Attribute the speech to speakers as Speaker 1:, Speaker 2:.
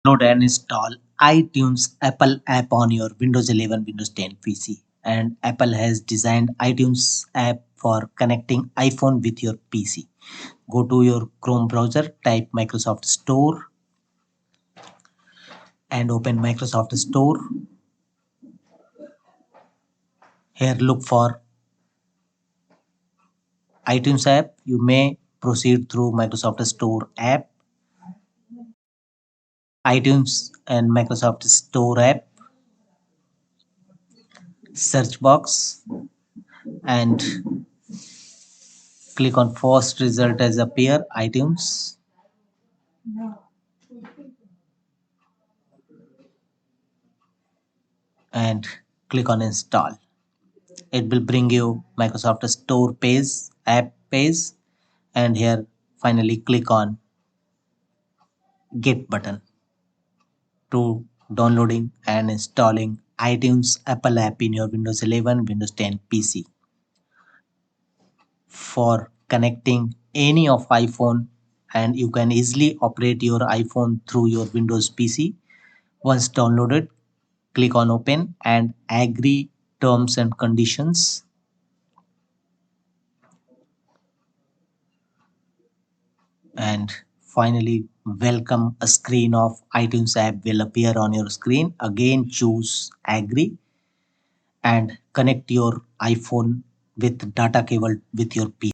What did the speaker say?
Speaker 1: Load and install iTunes Apple app on your Windows 11, Windows 10 PC. And Apple has designed iTunes app for connecting iPhone with your PC. Go to your Chrome browser, type Microsoft Store and open Microsoft Store. Here look for iTunes app. You may proceed through Microsoft Store app, iTunes and Microsoft Store app, search box and click on first result as appear iTunes and click on install. It will bring you Microsoft Store page, app page, and here finally click on get button to downloading and installing iTunes Apple app in your Windows 11, Windows 10 PC for connecting any of iPhone, and you can easily operate your iPhone through your Windows PC. Once downloaded, click on open and agree terms and conditions, and finally welcome a screen of iTunes app will appear on your screen. Again choose agree and connect your iPhone with data cable with your PC.